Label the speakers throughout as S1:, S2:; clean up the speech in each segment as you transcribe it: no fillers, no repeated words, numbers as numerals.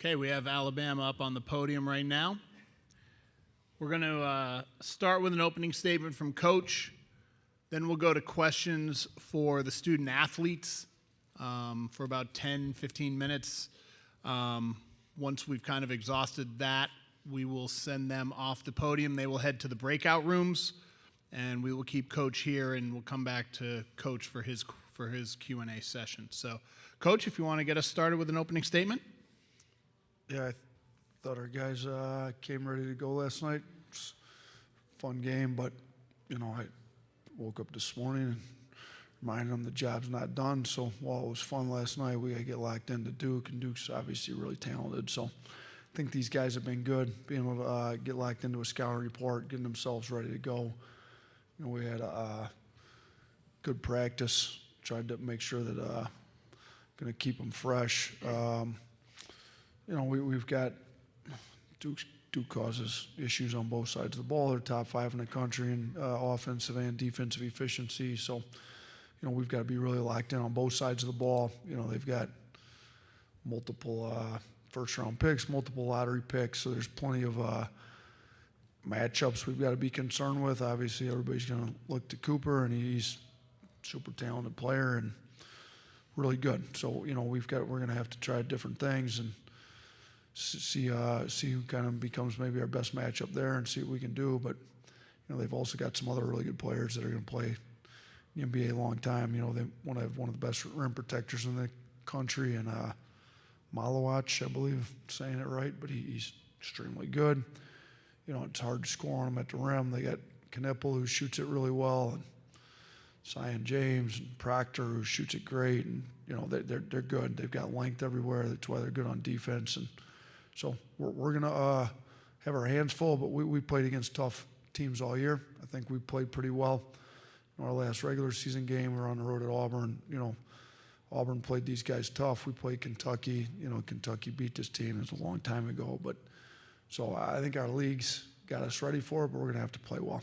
S1: Okay, we have Alabama up on the podium right now. We're going to start with an opening statement from Coach. Then we'll go to questions for the student athletes for about 10, 15 minutes. Once we've kind of exhausted that, we will send them off the podium. They will head to the breakout rooms, and we will keep Coach here, and we'll come back to Coach for his Q&A session. So, Coach, if you want to get us started with an opening statement.
S2: Yeah, I thought our guys came ready to go last night. It's a fun game, but, I woke up this morning and reminded them the job's not done. So while it was fun last night, we got to get locked into Duke, and Duke's obviously really talented. So I think these guys have been good, being able to get locked into a scouting report, getting themselves ready to go. We had a good practice, tried to make sure that going to keep them fresh. We've got Duke causes issues on both sides of the ball. They're top 5 in the country in offensive and defensive efficiency. So, we've got to be really locked in on both sides of the ball. They've got multiple first-round picks, multiple lottery picks. So there's plenty of matchups we've got to be concerned with. Obviously, everybody's going to look to Cooper, and he's a super talented player and really good. So, we're going to have to try different things and see who kind of becomes maybe our best matchup there and see what we can do. But, they've also got some other really good players that are going to play in the NBA a long time. They want to have one of the best rim protectors in the country, and Malawach, I believe I'm saying it right, but he's extremely good. It's hard to score on him at the rim. They got Knipple, who shoots it really well, and Zion James and Proctor, who shoots it great, and they're good. They've got length everywhere. That's why they're good on defense. And so we're gonna have our hands full, but we played against tough teams all year. I think we played pretty well. In our last regular season game, we were on the road at Auburn. Auburn played these guys tough. We played Kentucky. Kentucky beat this team. It was a long time ago, but so I think our league's got us ready for it, but we're gonna have to play well.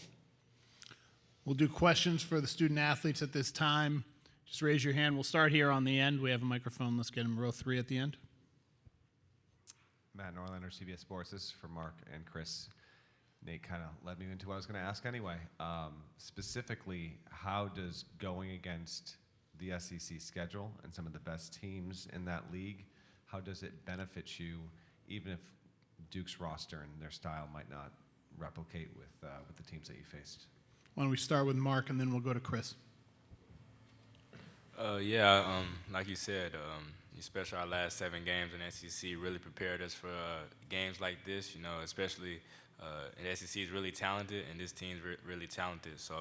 S1: We'll do questions for the student athletes at this time. Just raise your hand. We'll start here on the end. We have a microphone. Let's get him row 3 at the end.
S3: Matt Norlander, CBS Sports. This is for Mark and Chris. Nate kind of led me into what I was going to ask anyway. Specifically, how does going against the SEC schedule and some of the best teams in that league, how does it benefit you, even if Duke's roster and their style might not replicate with the teams that you faced?
S1: Why don't we start with Mark, and then we'll go to Chris.
S4: Like you said, especially our last 7 games in SEC really prepared us for games like this. Especially the SEC is really talented, and this team's really talented. So,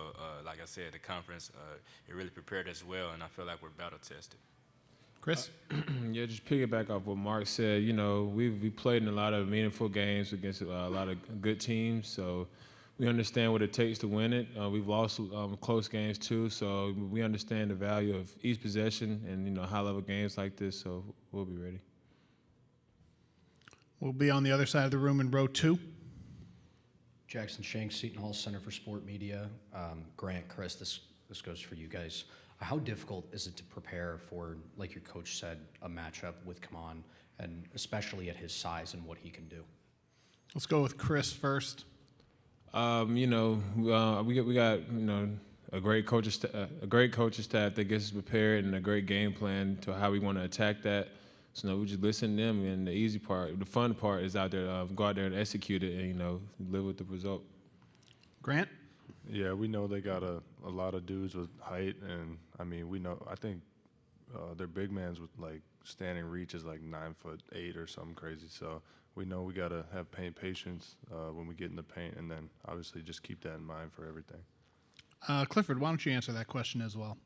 S4: like I said, the conference, it really prepared us well, and I feel like we're battle tested.
S1: Chris?
S5: Yeah, just piggyback off what Mark said. We played in a lot of meaningful games against a lot of good teams, so we understand what it takes to win it. We've lost close games too, so we understand the value of each possession and high-level games like this. So we'll be ready.
S1: We'll be on the other side of the room in row 2.
S6: Jackson Shanks, Seton Hall Center for Sport Media. Grant, Chris, this goes for you guys. How difficult is it to prepare for, like your coach said, a matchup with Kaman, and especially at his size and what he can do?
S1: Let's go with Chris first.
S5: We got a great coaching staff that gets us prepared, and a great game plan to how we want to attack that. So we just listen to them, and the fun part is out there, go out there and execute it, and live with the result.
S1: Grant?
S7: Yeah, we know they got a lot of dudes with height, and I think their big man's with standing reach is 9'8" or something crazy. So we know we got to have patience when we get in the paint, and then obviously just keep that in mind for everything.
S1: Clifford, why don't you answer that question as well?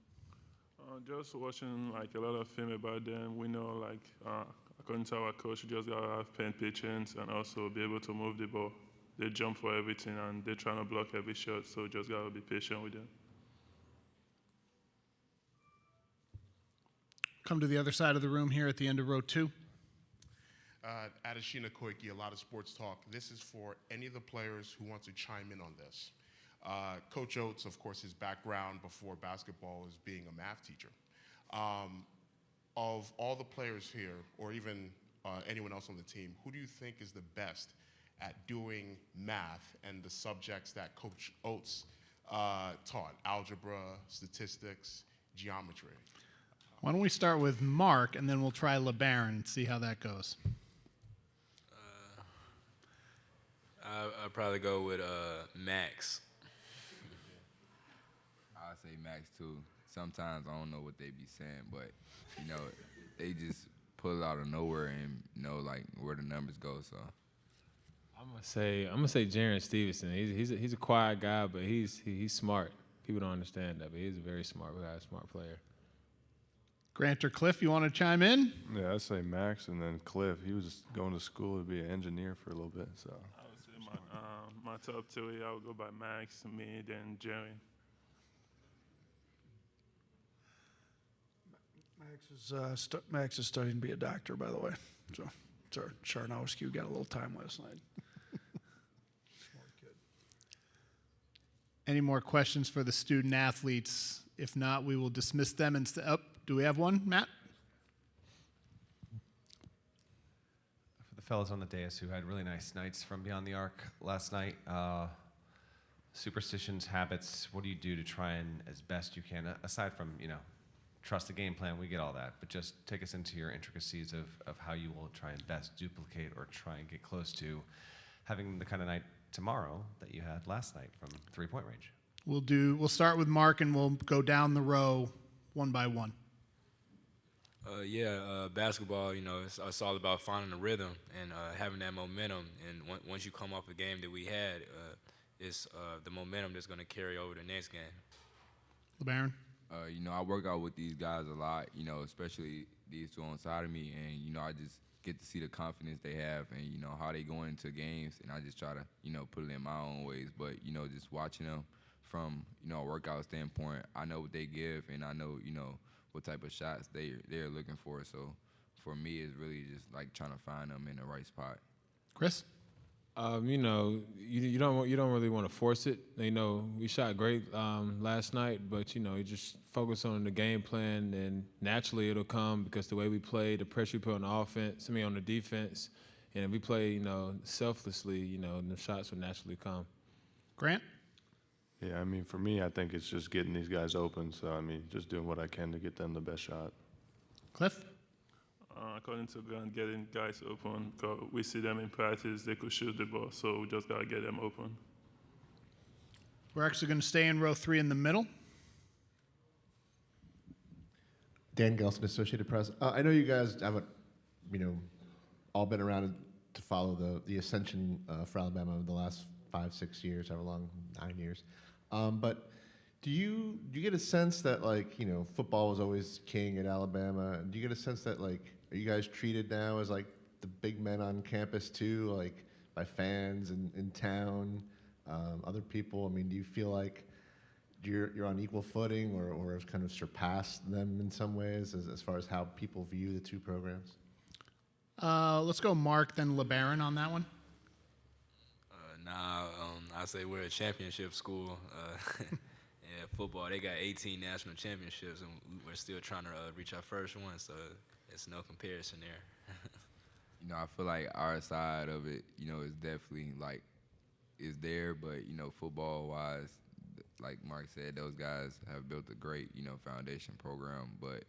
S7: Just watching a lot of film about them, we know according to our coach, you just gotta have patience and also be able to move the ball. They jump for everything and they're trying to block every shot, so just gotta be patient with them.
S1: Come to the other side of the room here at the end of row 2.
S8: Adeshina Koiki, a lot of sports talk. This is for any of the players who want to chime in on this. Coach Oats, of course, his background before basketball is being a math teacher. Of all the players here, or even anyone else on the team, who do you think is the best at doing math and the subjects that Coach Oats taught? Algebra, statistics, geometry.
S1: Why don't we start with Mark, and then we'll try Labaron and see how that goes.
S4: I'll probably go with Max.
S9: I say Max too. Sometimes I don't know what they be saying, but you know, they just pull it out of nowhere and know like where the numbers go. So
S5: I'm gonna say Jaren Stevenson. He's a quiet guy, but he's smart. People don't understand that, but he's a very smart guy, smart player.
S1: Grant or Cliff, you want to chime in?
S7: Yeah, I'd say Max and then Cliff. He was going to school to be an engineer for a little bit, so.
S10: I would say my top two, I would go by Max, me, then Jerry.
S2: Max is studying to be a doctor, by the way. So it's our Charnowski who got a little time last night. Smart kid.
S1: Any more questions for the student athletes? If not, we will dismiss them and do we have one, Matt?
S3: For the fellas on the dais who had really nice nights from Beyond the Arc last night, superstitions, habits, what do you do to try and, as best you can, aside from, trust the game plan, we get all that, but just take us into your intricacies of how you will try and best duplicate or try and get close to having the kind of night tomorrow that you had last night from three-point range.
S1: We'll start with Mark, and we'll go down the row one by one.
S4: Basketball, it's all about finding the rhythm and having that momentum. And once you come off a game that we had, it's the momentum that's going to carry over the next game.
S1: LeBaron?
S9: I work out with these guys a lot, especially these two on side of me, and, I just get to see the confidence they have and, how they go into games, and I just try to, put it in my own ways. But, just watching them from, a workout standpoint, I know what they give, and I know, what type of shots they're looking for. So for me, it's really just like trying to find them in the right spot.
S1: Chris?
S5: You don't really want to force it. We shot great last night, but you just focus on the game plan, and naturally it'll come because the way we play, the pressure we put on the offense, on the defense, and if we play, selflessly, the shots will naturally come.
S1: Grant?
S7: Yeah, for me, I think it's just getting these guys open. So, just doing what I can to get them the best shot.
S1: Cliff?
S10: According to Grant, getting guys open, 'cause we see them in practice, they could shoot the ball, so we just got to get them open.
S1: We're actually going to stay in row 3 in the middle.
S11: Dan Gelson, Associated Press. I know you guys haven't, all been around to follow the ascension for Alabama in the last 5-6 years, however long, 9 years. But do you get a sense that football was always king at Alabama? Do you get a sense that are you guys treated now as the big men on campus too, by fans in town, other people? Do you feel like you're on equal footing or have kind of surpassed them in some ways as far as how people view the two programs?
S1: Let's go Mark, then LeBaron on that one.
S4: I say we're a championship school. Football, they got 18 national championships, and we're still trying to reach our first one, so it's no comparison there.
S9: I feel like our side of it, is definitely is there, but football-wise, like Mark said, those guys have built a great, foundation program, but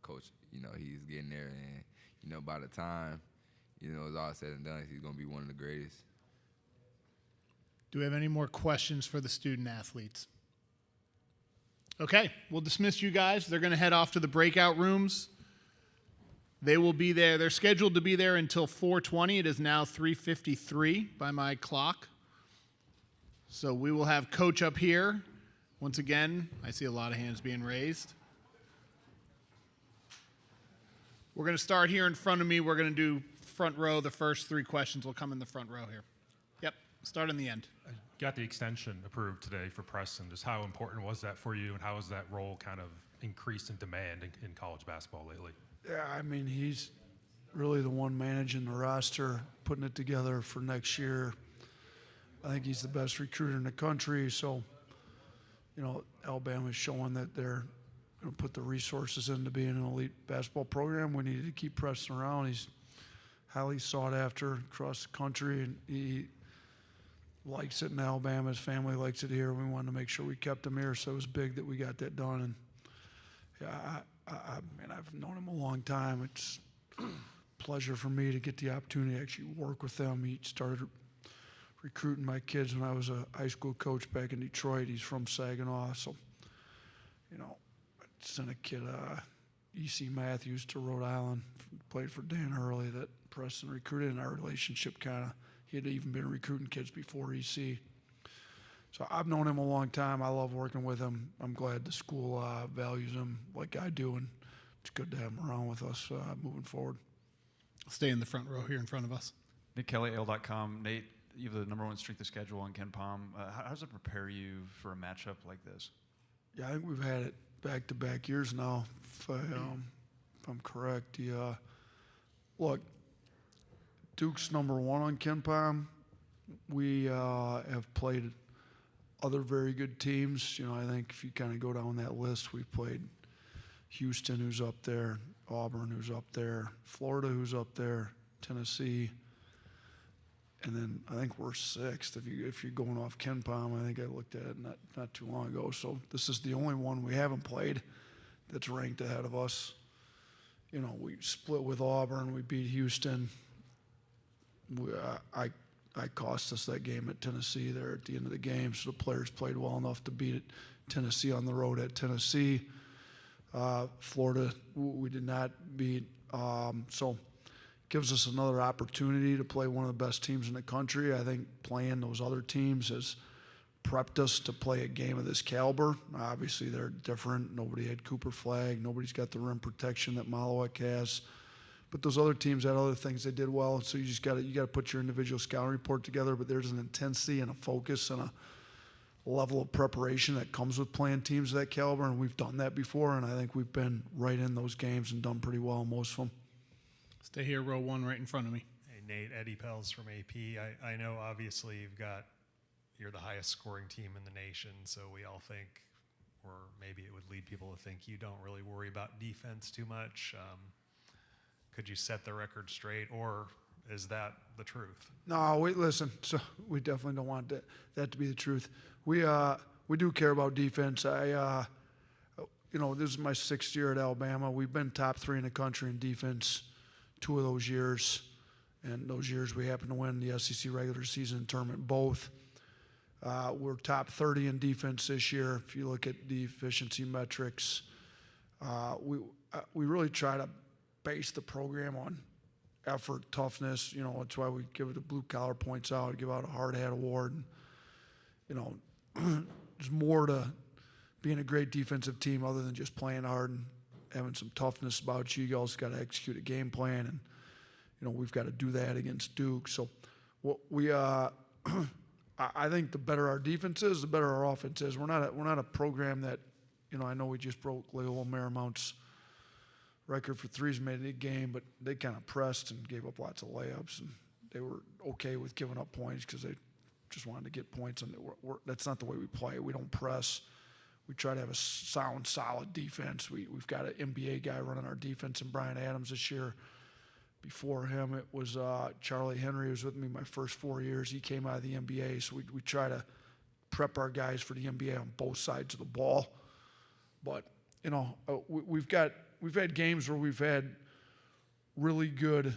S9: Coach, he's getting there, and by the time, it's all said and done, he's gonna be one of the greatest.
S1: Do we have any more questions for the student athletes? Okay, we'll dismiss you guys. They're going to head off to the breakout rooms. They will be there. They're scheduled to be there until 4:20. It is now 3:53 by my clock. So we will have Coach up here. Once again, I see a lot of hands being raised. We're going to start here in front of me. We're going to do front row. The first 3 questions will come in the front row here. Yep, start in the end.
S12: Got the extension approved today for Preston. Just how important was that for you, and how has that role kind of increased in demand in college basketball lately?
S2: Yeah, he's really the one managing the roster, putting it together for next year. I think he's the best recruiter in the country. So, Alabama's showing that they're going to put the resources into being an elite basketball program. We needed to keep pressing around. He's highly sought after across the country, and he likes it in Alabama. His family likes it here. We wanted to make sure we kept him here, so it was big that we got that done. And yeah, I've known him a long time. It's a pleasure for me to get the opportunity to actually work with him. He started recruiting my kids when I was a high school coach back in Detroit. He's from Saginaw, so, you know, I sent a kid, E.C. Matthews, to Rhode Island, played for Dan Hurley, that Preston recruited, and our relationship kind of, he had even been recruiting kids before E.C. So I've known him a long time. I love working with him. I'm glad the school values him like I do, and it's good to have him around with us moving forward.
S1: Stay in the front row here in front of us.
S13: Nick Kelly, AL.com. Nate, you have the number one strength of schedule on Ken Pom. How does it prepare you for a matchup like this?
S2: Yeah, I think we've had it back-to-back years now, if I'm correct. Look, Duke's number one on Ken Pom. We have played other very good teams. You know, I think if you kind of go down that list, we've played Houston, who's up there, Auburn, who's up there, Florida, who's up there, Tennessee, and then I think we're sixth. If you're going off Ken Pom, I think I looked at it not too long ago. So this is the only one we haven't played that's ranked ahead of us. You know, we split with Auburn. We beat Houston. I cost us that game at Tennessee there at the end of the game. So the players played well enough to beat it. Tennessee on the road at Tennessee. Florida, we did not beat. So gives us another opportunity to play one of the best teams in the country. I think playing those other teams has prepped us to play a game of this caliber. Obviously, they're different. Nobody had Cooper Flag. Nobody's got the rim protection that Malawek has. But those other teams had other things they did well. So you got to put your individual scouting report together. But there's an intensity and a focus and a level of preparation that comes with playing teams of that caliber, and we've done that before. And I think we've been right in those games and done pretty well in most of them.
S1: Stay here, row one, right in front of me.
S14: Hey, Nate, Eddie Pels from AP. I know obviously you're the highest scoring team in the nation, so we all think, or maybe it would lead people to think you don't really worry about defense too much. Could you set the record straight, or is that the truth?
S2: No, listen. So we definitely don't want that to be the truth. We do care about defense. This is my 6th year at Alabama. We've been top 3 in the country in defense 2 of those years, and those years we happened to win the SEC regular season tournament both. We're top 30 in defense this year. If you look at the efficiency metrics, we really try to base the program on effort, toughness. You know, that's why we give it the blue collar points out, give out a hard hat award. And, you know, there's more to being a great defensive team other than just playing hard and having some toughness about you. You also got to execute a game plan, and, you know, we've got to do that against Duke. So what I think the better our defense is, the better our offense is. We're not a program that, you know, I know we just broke Loyola Marymount's record for threes made in a game, but they kind of pressed and gave up lots of layups, and they were okay with giving up points because they just wanted to get points. And that's not the way we play. We don't press. We try to have a sound, solid defense. We've got an NBA guy running our defense, and Brian Adams this year. Before him, it was Charlie Henry, who was with me my first 4 years. He came out of the NBA, so we try to prep our guys for the NBA on both sides of the ball. But, you know, we've had games where we've had really good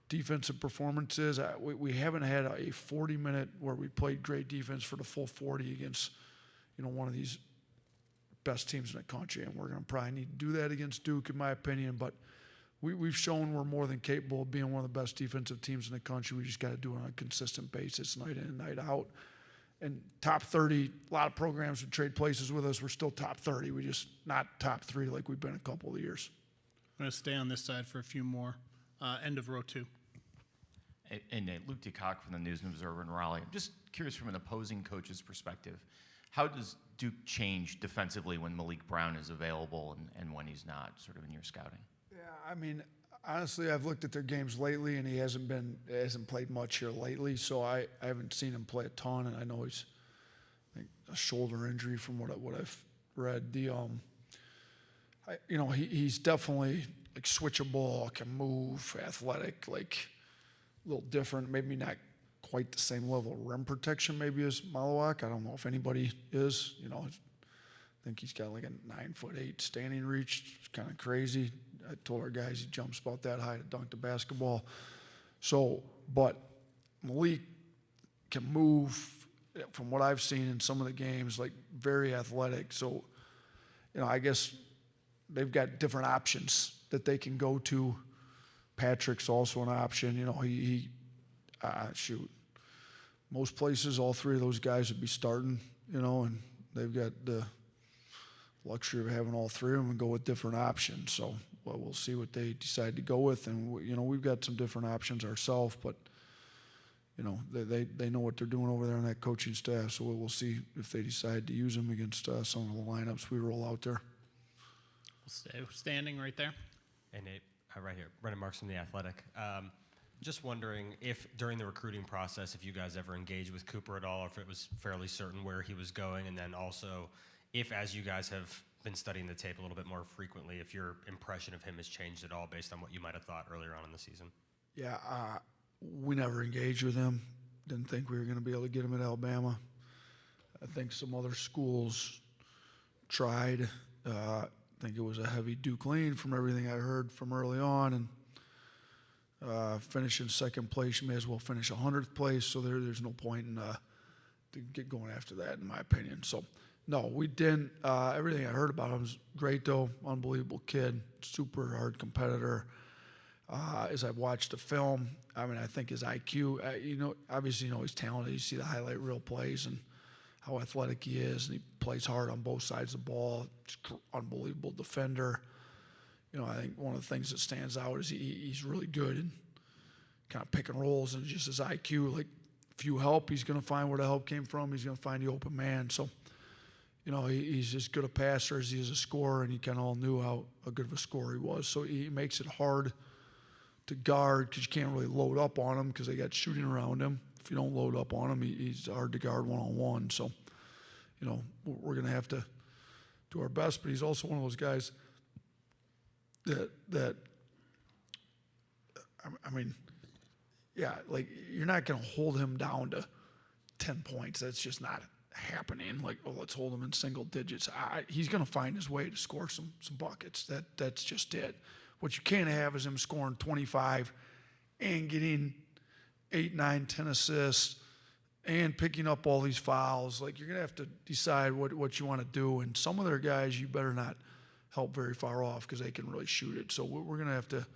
S2: defensive performances. We haven't had a 40-minute where we played great defense for the full 40 against, you know, one of these best teams in the country, and we're going to probably need to do that against Duke, in my opinion. But we've shown we're more than capable of being one of the best defensive teams in the country. We just got to do it on a consistent basis, night in and night out. And top 30, a lot of programs would trade places with us. We're still top 30. We're just not top 3 like we've been a couple of years.
S1: I'm going to stay on this side for a few more. End of row 2.
S15: And Luke DeCock from the News and Observer in Raleigh. I'm just curious from an opposing coach's perspective, how does Duke change defensively when Malik Brown is available and when he's not, sort of in your scouting?
S2: Yeah, I mean, honestly, I've looked at their games lately, and he hasn't played much here lately, so I haven't seen him play a ton, and I know he's a shoulder injury from what I've read. he's definitely like switchable, can move, athletic, like a little different. Maybe not quite the same level of rim protection maybe as Malawak. I don't know if anybody is. I think he's got like a 9'8" standing reach. It's kind of crazy. I told our guys he jumps about that high to dunk the basketball. So, but Malik can move from what I've seen in some of the games, like very athletic. So, I guess they've got different options that they can go to. Patrick's also an option. Shoot. Most places, all three of those guys would be starting, and they've got the luxury of having all three of them and go with different options. So, we'll see what they decide to go with. And, we've got some different options ourselves, but, they know what they're doing over there on that coaching staff. So we'll see if they decide to use them against some of the lineups we roll out there.
S1: We'll stay standing right there.
S16: Hey, Nate, right here. Brendan Marks from The Athletic. Just wondering if during the recruiting process, if you guys ever engaged with Cooper at all, or if it was fairly certain where he was going, and then also if, as you guys have been studying the tape a little bit more frequently, if your impression of him has changed at all based on what you might have thought earlier on in the season.
S2: Yeah, we never engaged with him. Didn't think we were going to be able to get him at Alabama. I think some other schools tried. I think it was a heavy Duke lean from everything I heard from early on, and finishing second place, you may as well finish 100th place. So there's no point in to get going after that, in my opinion. So no, we didn't. Everything I heard about him was great, though. Unbelievable kid, super hard competitor. As I've watched the film, I think his IQ, obviously, he's talented. You see the highlight reel plays and how athletic he is, and he plays hard on both sides of the ball. Unbelievable defender. I think one of the things that stands out is he's really good in kind of pick and rolls, and just his IQ. Like, if you help, he's going to find where the help came from. He's going to find the open man. So, he's as good a passer as he is a scorer, and you kind of all knew how good of a scorer he was. So he makes it hard to guard because you can't really load up on him because they got shooting around him. If you don't load up on him, he's hard to guard one-on-one. So, we're going to have to do our best. But he's also one of those guys that like you're not going to hold him down to 10 points. That's just not happening. Like, let's hold him in single digits. He's going to find his way to score some buckets. That's just it. What you can't have is him scoring 25 and getting 8, 9, 10 assists and picking up all these fouls. Like, you're going to have to decide what you want to do. And some of their guys, you better not help very far off because they can really shoot it. So we're going to have to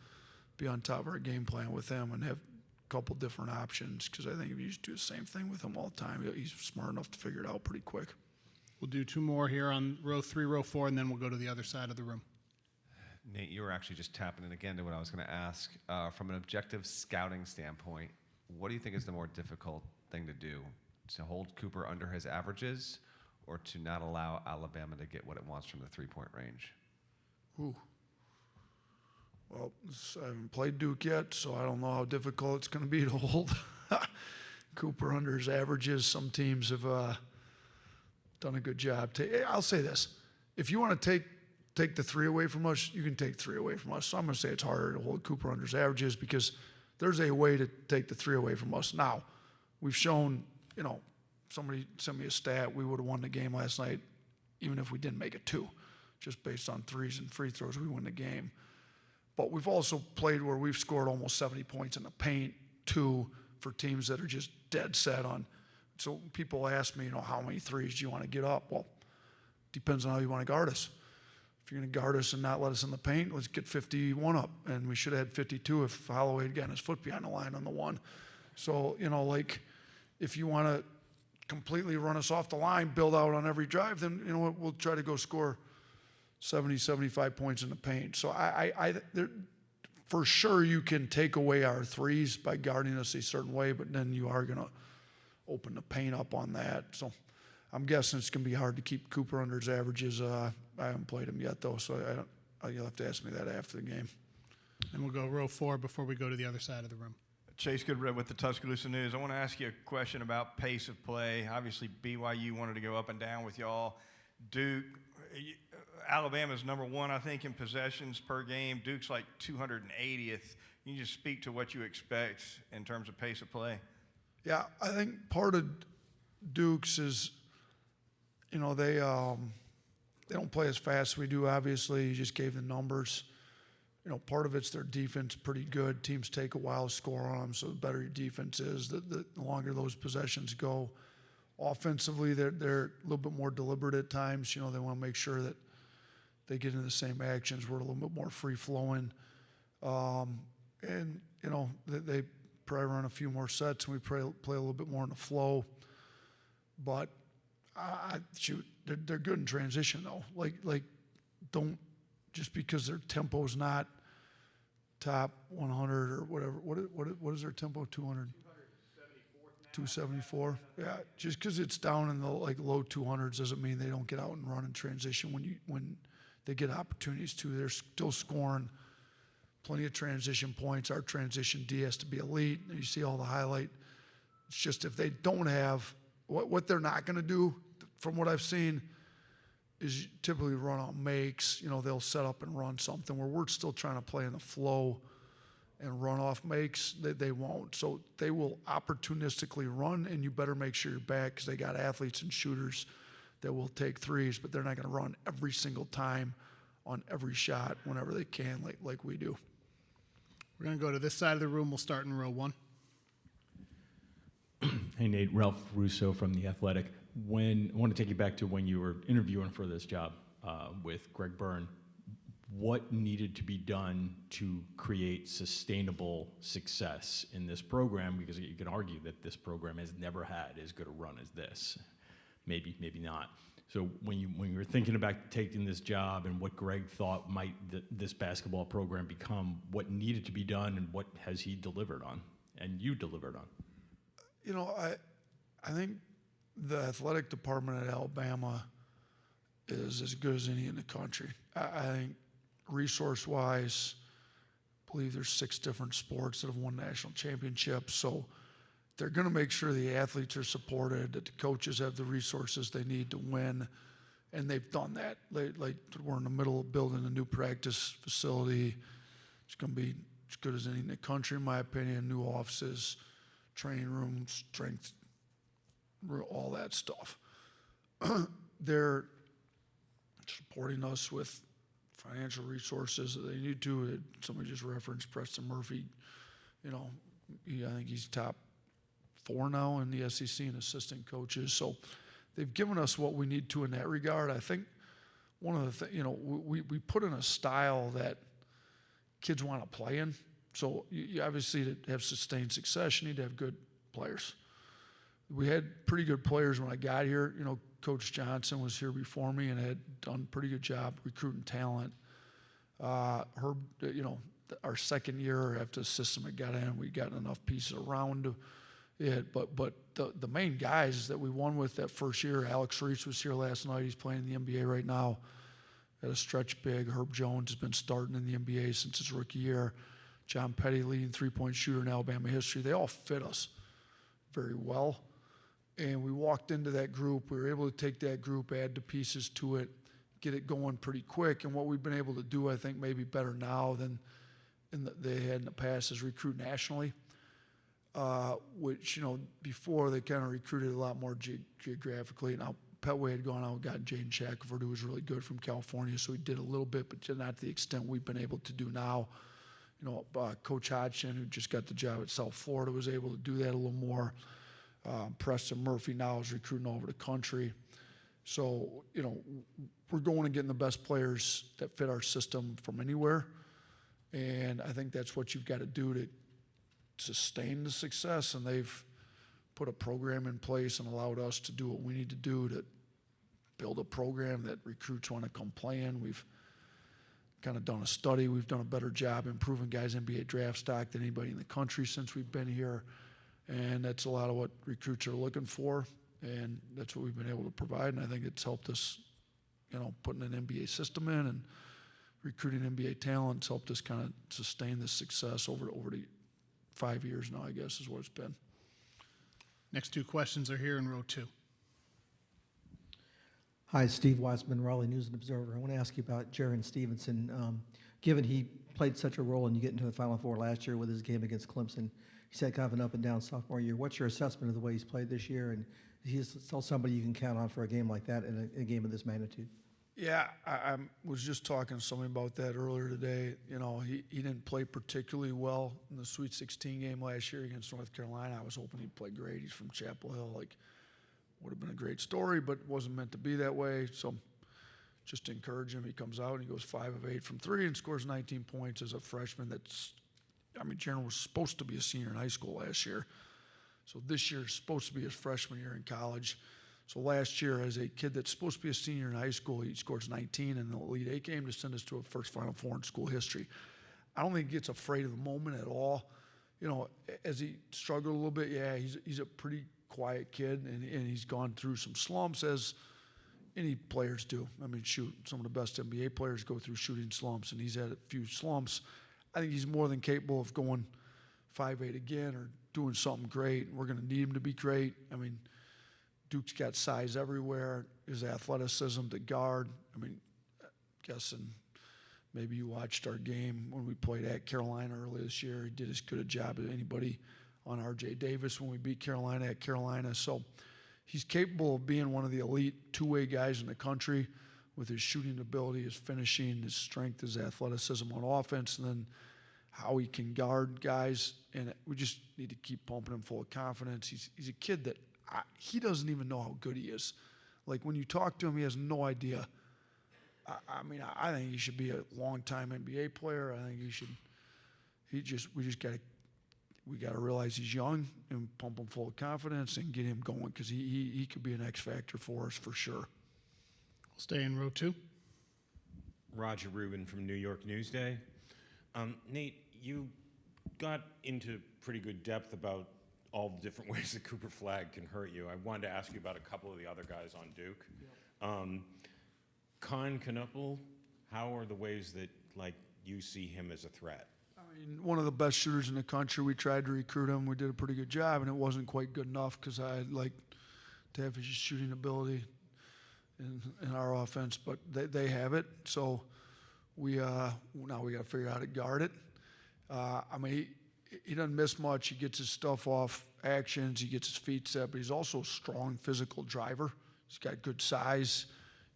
S2: be on top of our game plan with them and have a couple different options because I think if you just do the same thing with him all the time, he's smart enough to figure it out pretty quick.
S1: We'll do two more here on row 3, row 4, and then we'll go to the other side of the room.
S3: Nate, you were actually just tapping in again to what I was going to ask. From an objective scouting standpoint, what do you think is the more difficult thing to do? To hold Cooper under his averages or to not allow Alabama to get what it wants from the three-point range?
S2: Ooh. Well, I haven't played Duke yet, so I don't know how difficult it's going to be to hold Cooper under his averages. Some teams have done a good job. I'll say this. If you want to take the three away from us, you can take three away from us. So I'm going to say it's harder to hold Cooper under his averages because there's a way to take the three away from us. Now, we've shown, somebody sent me a stat, we would have won the game last night even if we didn't make it 2. Just based on threes and free throws, we win the game. But we've also played where we've scored almost 70 points in the paint, 2 for teams that are just dead set on. So people ask me, how many threes do you want to get up? Well, depends on how you want to guard us. If you're going to guard us and not let us in the paint, let's get 51 up. And we should have had 52 if Holloway had gotten his foot behind the line on the one. So, if you want to completely run us off the line, build out on every drive, then, we'll try to go score 70, 75 points in the paint. So for sure you can take away our threes by guarding us a certain way, but then you are going to open the paint up on that. So I'm guessing it's going to be hard to keep Cooper under his averages. I haven't played him yet, though, so you'll have to ask me that after the game.
S1: And we'll go row 4 before we go to the other side of the room.
S17: Chase Goodred with the Tuscaloosa News. I want to ask you a question about pace of play. Obviously, BYU wanted to go up and down with y'all. Duke, Alabama's #1, I think, in possessions per game. Duke's like 280th. Can you just speak to what you expect in terms of pace of play?
S2: Yeah, I think part of Duke's is, you know, they don't play as fast as we do, obviously. You just gave the numbers. You know, part of it's their defense pretty good. Teams take a while to score on them, so the better your defense is, the longer those possessions go. Offensively, they're a little bit more deliberate at times. You know, they want to make sure that they get into the same actions. We're a little bit more free-flowing. And, you know, they probably run a few more sets, and we play a little bit more in the flow. But, they're good in transition, though. Like, don't, just because their tempo's not top 100 or whatever. What is their tempo? 200? 274. Yeah, just because it's down in the low 200s doesn't mean they don't get out and run in transition when they get opportunities to. They're still scoring plenty of transition points. Our transition D has to be elite. You see all the highlight. It's just if they don't have what they're not going to do, from what I've seen, is typically run on makes. You know, they'll set up and run something where we're still trying to play in the flow and run off makes. They won't. So they will opportunistically run, and you better make sure you're back because they got athletes and shooters that will take threes, but they're not going to run every single time on every shot whenever they can like we do.
S1: We're going to go to this side of the room. We'll start in row 1.
S18: Hey, Nate. Ralph Russo from The Athletic. I want to take you back to when you were interviewing for this job with Greg Byrne. What needed to be done to create sustainable success in this program? Because you can argue that this program has never had as good a run as this. Maybe not. So when you were thinking about taking this job and what Greg thought might this basketball program become, what needed to be done and what has he delivered on, and you delivered on?
S2: You know, I think the athletic department at Alabama is as good as any in the country. I think resource-wise, I believe there's 6 different sports that have won national championships. So they're going to make sure the athletes are supported, that the coaches have the resources they need to win, and they've done that. We're in the middle of building a new practice facility. It's going to be as good as any in the country, in my opinion. New offices, training rooms, strength, all that stuff. They're supporting us with financial resources that they need to. Somebody just referenced Preston Murphy. You know, I think he's top 4 now in the SEC and assistant coaches. So they've given us what we need to in that regard. I think one of the things, you know, we put in a style that kids want to play in. So you obviously, to have sustained success, you need to have good players. We had pretty good players when I got here. You know, Coach Johnson was here before me and had done a pretty good job recruiting talent. Herb, you know, our second year after the system had got in, we got enough pieces around it. But the main guys that we won with that first year, Alex Reese was here last night. He's playing in the NBA right now at a stretch big. Herb Jones has been starting in the NBA since his rookie year. John Petty, leading three-point shooter in Alabama history. They all fit us very well. And we walked into that group. We were able to take that group, add the pieces to it, get it going pretty quick. And what we've been able to do, I think, maybe better now than they had in the past, is recruit nationally. Which, you know, before they kind of recruited a lot more geographically. Now, Petway had gone out and gotten Jaden Shackelford, who was really good from California, so he did a little bit, but not to the extent we've been able to do now. You know, Coach Hodgson, who just got the job at South Florida, was able to do that a little more. Preston Murphy now is recruiting all over the country. So, you know, we're going and getting the best players that fit our system from anywhere. And I think that's what you've got to do to sustain the success. And they've put a program in place and allowed us to do what we need to do to build a program that recruits want to come play in. We've kind of done a study. We've done a better job improving guys' NBA draft stock than anybody in the country since we've been here. And that's a lot of what recruits are looking for, and that's what we've been able to provide. And I think it's helped us, you know, putting an NBA system in and recruiting NBA talent. It's helped us kind of sustain this success over the 5 years now, I guess, is what it's been.
S1: Next 2 questions are here in row 2.
S19: Hi, Steve Weisman, Raleigh News and Observer. I want to ask you about Jaron Stevenson. Given he played such a role and you get into the Final Four last year with his game against Clemson, he's had kind of an up and down sophomore year. What's your assessment of the way he's played this year? And he's still somebody you can count on for a game like that in a game of this magnitude?
S2: Yeah, I was just talking to somebody about that earlier today. You know, he didn't play particularly well in the Sweet 16 game last year against North Carolina. I was hoping he'd play great. He's from Chapel Hill. Like, would have been a great story, but wasn't meant to be that way. So just to encourage him, he comes out and he goes 5 of 8 from 3 and scores 19 points as a freshman. Jaron was supposed to be a senior in high school last year. So this year is supposed to be his freshman year in college. So last year, as a kid that's supposed to be a senior in high school, he scores 19 in the Elite Eight game to send us to a first Final Four in school history. I don't think he gets afraid of the moment at all. You know, as he struggled a little bit, yeah, he's a pretty quiet kid, and he's gone through some slumps, as any players do. I mean, shoot, some of the best NBA players go through shooting slumps, and he's had a few slumps. I think he's more than capable of going 5-8 again or doing something great. We're going to need him to be great. I mean, Duke's got size everywhere. His athleticism to guard. I mean, guessing maybe you watched our game when we played at Carolina earlier this year. He did as good a job as anybody on R.J. Davis when we beat Carolina at Carolina. So he's capable of being one of the elite two-way guys in the country with his shooting ability, his finishing, his strength, his athleticism on offense, and then how he can guard guys. And we just need to keep pumping him full of confidence. He's a kid that he doesn't even know how good he is. Like, when you talk to him, he has no idea. I mean, I think he should be a long-time NBA player. I think we got to realize he's young and pump him full of confidence and get him going, because he could be an X factor for us for sure.
S1: We'll stay in row 2.
S20: Roger Rubin from New York Newsday. Nate, you got into pretty good depth about all the different ways that Cooper Flagg can hurt you. I wanted to ask you about a couple of the other guys on Duke. Con Knuppel, how are the ways that, like, you see him as a threat?
S2: I mean, one of the best shooters in the country. We tried to recruit him. We did a pretty good job, and it wasn't quite good enough because I'd like to have his shooting ability in our offense, but they have it. So now we got to figure out how to guard it. I mean, he doesn't miss much. He gets his stuff off actions. He gets his feet set, but he's also a strong physical driver. He's got good size.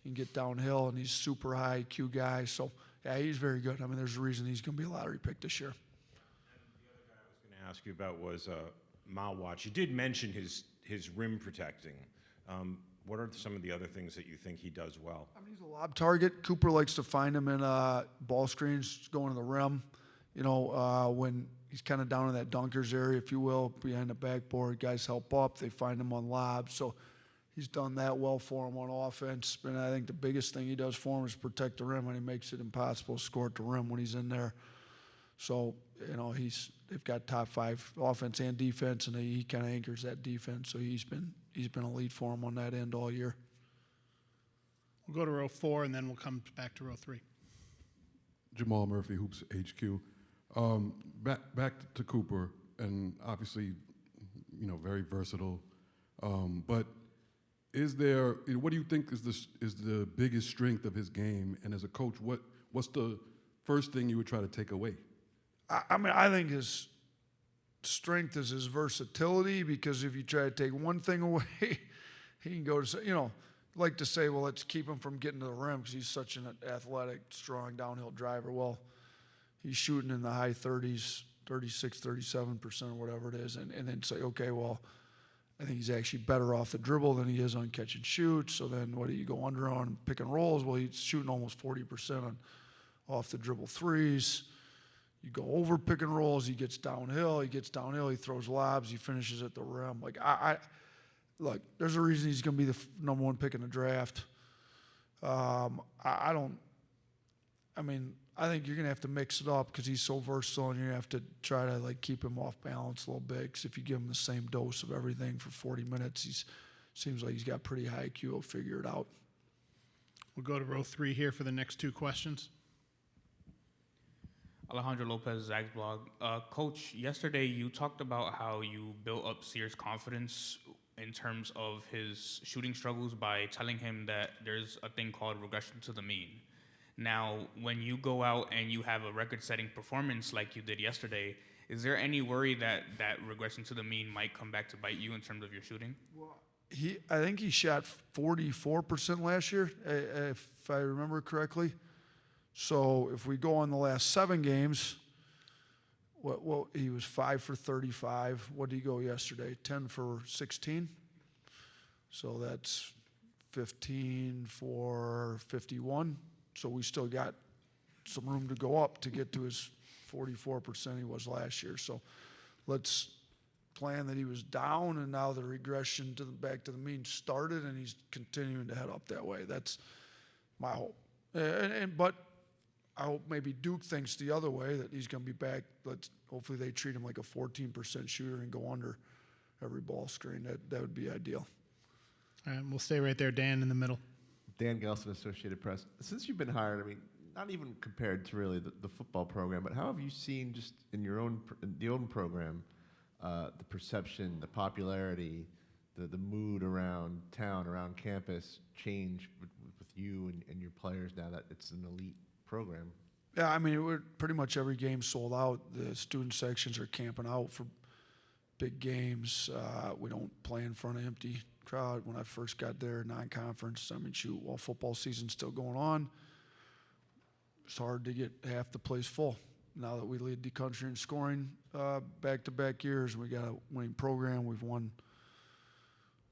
S2: He can get downhill, and he's super high IQ guy. So, yeah, he's very good. I mean, there's a reason he's going to be a lottery pick this year.
S20: And the other guy I was going to ask you about was Malwatch. You did mention his rim protecting. What are some of the other things that you think he does well?
S2: I mean, he's a lob target. Cooper likes to find him in ball screens going to the rim. You know, when he's kind of down in that dunkers area, if you will, behind the backboard, guys help up. They find him on lobs. So he's done that well for him on offense. And I think the biggest thing he does for him is protect the rim, and he makes it impossible to score at the rim when he's in there. So, you know, they've got top 5 offense and defense, and he kind of anchors that defense. So he's been a lead for him on that end all year.
S1: We'll go to row 4, and then we'll come back to row 3.
S21: Jamal Murphy, Hoops HQ. Back to Cooper, and obviously, you know, very versatile. But what do you think is the biggest strength of his game? And as a coach, what's the first thing you would try to take away?
S2: I mean, I think his strength is his versatility, because if you try to take one thing away, he can go to, you know, like to say, well, let's keep him from getting to the rim because he's such an athletic, strong downhill driver. Well, he's shooting in the high 30s, 36, 37% or whatever it is, and then say, okay, well, I think he's actually better off the dribble than he is on catch and shoot. So then what do you go under on pick and rolls? Well, he's shooting almost 40% on off the dribble threes. You go over pick and rolls, he gets downhill, he throws lobs, he finishes at the rim. Like, look, there's a reason he's going to be the number 1 pick in the draft. I think you're going to have to mix it up because he's so versatile, and you have to try to, like, keep him off balance a little bit, because if you give him the same dose of everything for 40 minutes, seems like he's got pretty high IQ. He'll figure it out.
S1: We'll go to row 3 here for the next 2 questions.
S22: Alejandro Lopez, Zags blog. Coach, yesterday you talked about how you built up Sears' confidence
S6: in terms of his shooting struggles by telling him that there's a thing called regression to the mean. Now, when you go out and you have a record-setting performance like you did yesterday, is there any worry that that regression to the mean might come back to bite you in terms of your shooting?
S2: I think he shot 44% last year, if I remember correctly. So if we go on the last 7 games, what he was 5 for 35. What did he go yesterday? 10 for 16. So that's 15 for 51. So we still got some room to go up to get to his 44% he was last year. So let's plan that he was down, and now the regression to back to the mean started, and he's continuing to head up that way. That's my hope. But I hope maybe Duke thinks the other way, that he's going to be back. Hopefully they treat him like a 14% shooter and go under every ball screen. That would be ideal.
S1: All right, we'll stay right there, Dan, in the middle.
S11: Dan Gelson, Associated Press. Since you've been hired, I mean, not even compared to really the football program, but how have you seen just in your own the own program the perception, the popularity, the mood around town, around campus change with you and your players now that it's an elite program?
S2: Yeah, I mean, we're pretty much every game sold out. The student sections are camping out for big games. We don't play in front of empty crowd. When I first got there, non-conference, I mean, shoot, while football season's still going on, it's hard to get half the place full. Now that we lead the country in scoring back-to-back years, we got a winning program. We've won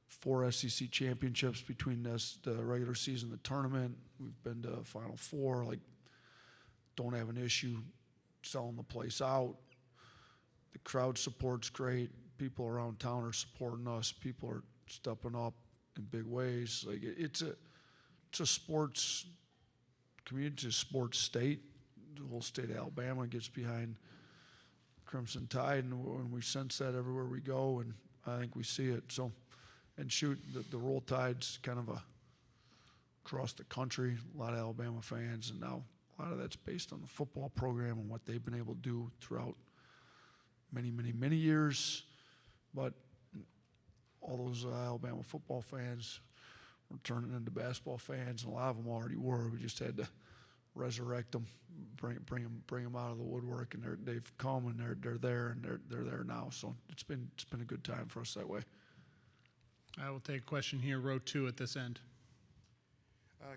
S2: 4 SEC championships between the regular season and the tournament. We've been to Final Four. Like, don't have an issue selling the place out. The crowd support's great. People around town are supporting us. People are stepping up in big ways. Like, it's a sports community, it's a sports state. The whole state of Alabama gets behind Crimson Tide, and we sense that everywhere we go, and I think we see it. So, and shoot, the Roll Tide's kind of across the country, a lot of Alabama fans, and now a lot of that's based on the football program and what they've been able to do throughout many, many, many years. But all those Alabama football fans were turning into basketball fans, and a lot of them already were. We just had to resurrect them, bring them out of the woodwork, and they've come, and they're there, and they're there now. So it's been a good time for us that way.
S1: I will take a question here, row 2 at this end.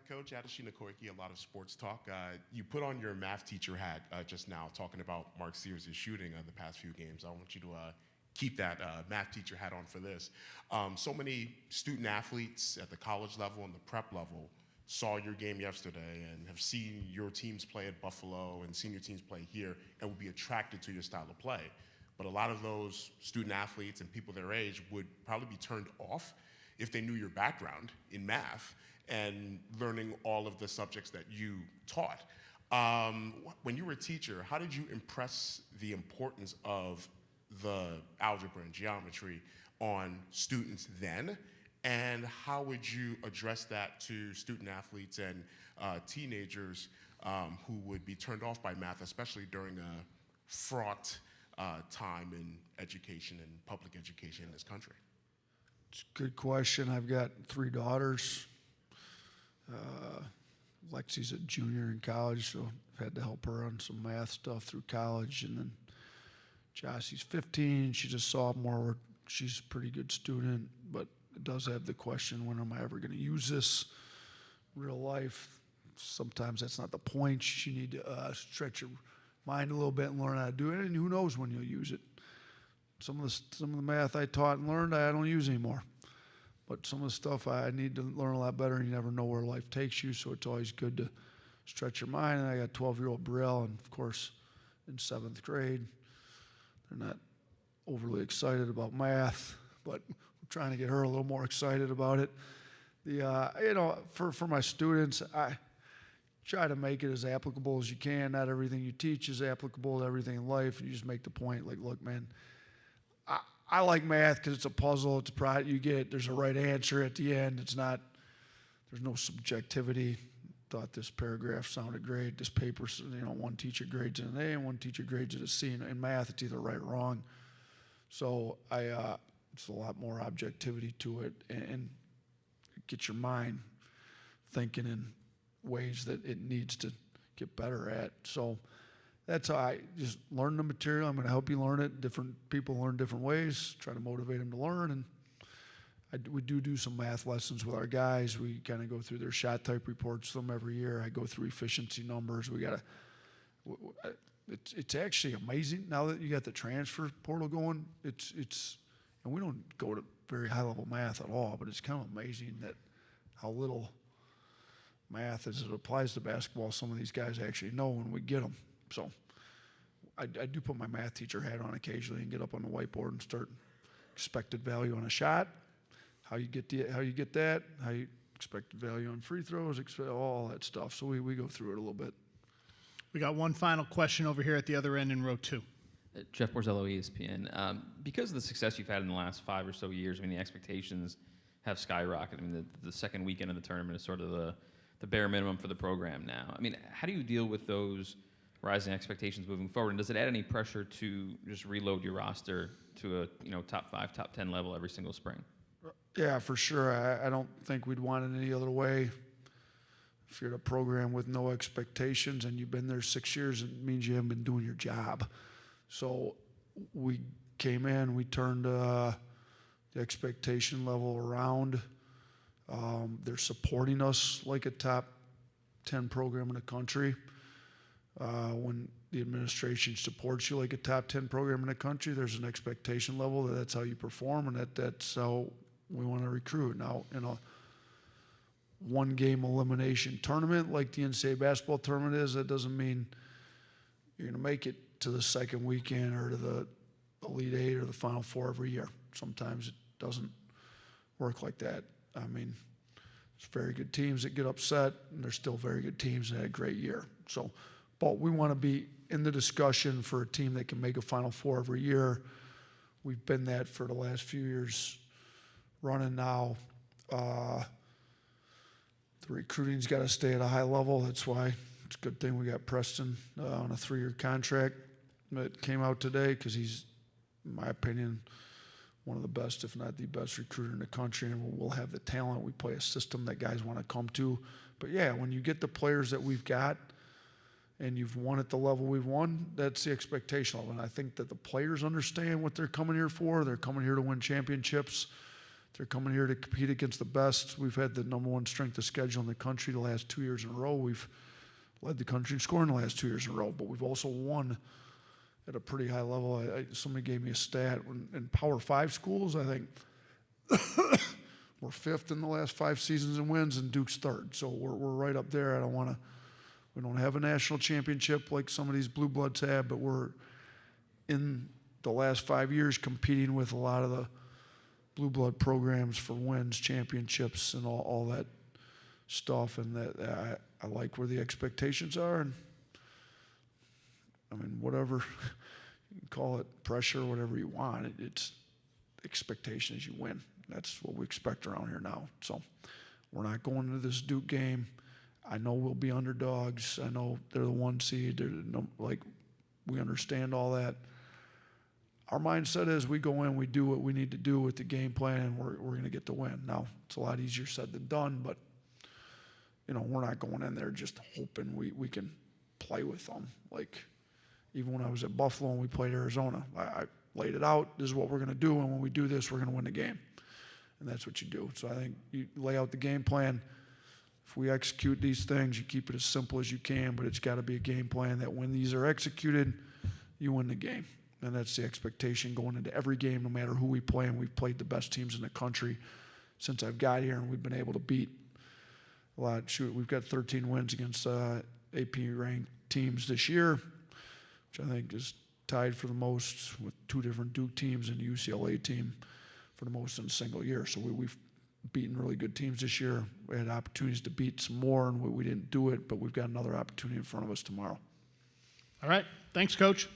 S8: Coach Adeshina Koike, a lot of sports talk. You put on your math teacher hat just now, talking about Mark Sears' shooting the past few games. I want you to keep that math teacher hat on for this. So many student athletes at the college level and the prep level saw your game yesterday and have seen your teams play at Buffalo and seen your teams play here and would be attracted to your style of play. But a lot of those student athletes and people their age would probably be turned off if they knew your background in math and learning all of the subjects that you taught. When you were a teacher, how did you impress the importance of the algebra and geometry on students then? And how would you address that to student athletes and teenagers who would be turned off by math, especially during a fraught time in education and public education in this country?
S2: It's a good question. I've got 3 daughters. Lexi's a junior in college, so I've had to help her on some math stuff through college. And then Jossie's 15. She's a sophomore. She's a pretty good student, but it does have the question, when am I ever going to use this in real life? Sometimes that's not the point. You need to stretch your mind a little bit and learn how to do it, and who knows when you'll use it. Some of the math I taught and learned, I don't use anymore. But some of the stuff I need to learn a lot better, and you never know where life takes you, so it's always good to stretch your mind. And I got 12-year-old Brielle, and of course, in 7th grade, they're not overly excited about math, but we're trying to get her a little more excited about it. For my students, I try to make it as applicable as you can. Not everything you teach is applicable to everything in life, and you just make the point, like, look, man, I like math because it's a puzzle. It's a product you get. There's a right answer at the end. There's no subjectivity. Thought this paragraph sounded great. This paper, one teacher grades it an A and one teacher grades it a C. In math, it's either right or wrong. So It's a lot more objectivity to it, and get your mind thinking in ways that it needs to get better at. So that's how I just learn the material. I'm going to help you learn it. Different people learn different ways. Try to motivate them to learn, and we do some math lessons with our guys. We kind of go through their shot type reports with them every year. I go through efficiency numbers. It's actually amazing now that you got the transfer portal going. And we don't go to very high level math at all, but it's kind of amazing that how little math as it applies to basketball some of these guys actually know when we get them. So I do put my math teacher hat on occasionally and get up on the whiteboard and start expected value on a shot. How you get that, how you expected value on free throws, all that stuff. So we go through it a little bit.
S1: We got one final question over here at the other end in row 2.
S5: Jeff Borzello, ESPN. Because of the success you've had in the last 5 or so years, I mean, the expectations have skyrocketed. I mean, the second weekend of the tournament is sort of the bare minimum for the program now. I mean, how do you deal with those rising expectations moving forward? And does it add any pressure to just reload your roster to a top 5, top 10 level every single spring?
S2: Yeah, for sure. I don't think we'd want it any other way. If you're at a program with no expectations and you've been there 6 years, it means you haven't been doing your job. So we came in, we turned the expectation level around. They're supporting us like a top 10 program in the country. When the administration supports you like a top 10 program in the country, there's an expectation level that's how you perform, and that's how we want to recruit. Now, in a one-game elimination tournament like the NCAA basketball tournament is, that doesn't mean you're going to make it to the second weekend or to the Elite Eight or the Final Four every year. Sometimes it doesn't work like that. I mean, there's very good teams that get upset, and there's still very good teams that had a great year. So, but we want to be in the discussion for a team that can make a Final Four every year. We've been that for the last few years running now. The recruiting's got to stay at a high level. That's why it's a good thing we got Preston on a 3-year contract that came out today, because he's, in my opinion, one of the best, if not the best recruiter in the country, and we'll have the talent. We play a system that guys want to come to. But yeah, when you get the players that we've got and you've won at the level we've won, that's the expectation level. And I think that the players understand what they're coming here for. They're coming here to win championships. They're coming here to compete against the best. We've had the #1 strength of schedule in the country the last 2 years in a row. We've led the country in scoring the last 2 years in a row, but we've also won at a pretty high level. Somebody gave me a stat. In Power 5 schools, I think we're 5th in the last 5 seasons in wins, and Duke's 3rd. So we're right up there. We don't have a national championship like some of these blue bloods have, but we're in the last 5 years competing with a lot of the blue blood programs for wins, championships, and all that stuff. And that I like where the expectations are. And I mean, whatever you can call it, pressure, whatever you want, it's expectation is you win. That's what we expect around here now. So we're not going into this Duke game. I know we'll be underdogs. I know they're the 1 seed. We understand all that. Our mindset is we go in, we do what we need to do with the game plan, and we're going to get the win. Now, it's a lot easier said than done, but we're not going in there just hoping we can play with them. Like, even when I was at Buffalo and we played Arizona, I laid it out. This is what we're going to do, and when we do this, we're going to win the game. And that's what you do. So I think you lay out the game plan. If we execute these things, you keep it as simple as you can, but it's got to be a game plan that when these are executed, you win the game. And that's the expectation going into every game, no matter who we play. And we've played the best teams in the country since I've got here, and we've been able to beat a lot. We've got 13 wins against AP-ranked teams this year, which I think is tied for the most with 2 different Duke teams and a UCLA team for the most in a single year. So we've beaten really good teams this year. We had opportunities to beat some more, and we didn't do it, but we've got another opportunity in front of us tomorrow.
S1: All right. Thanks, Coach.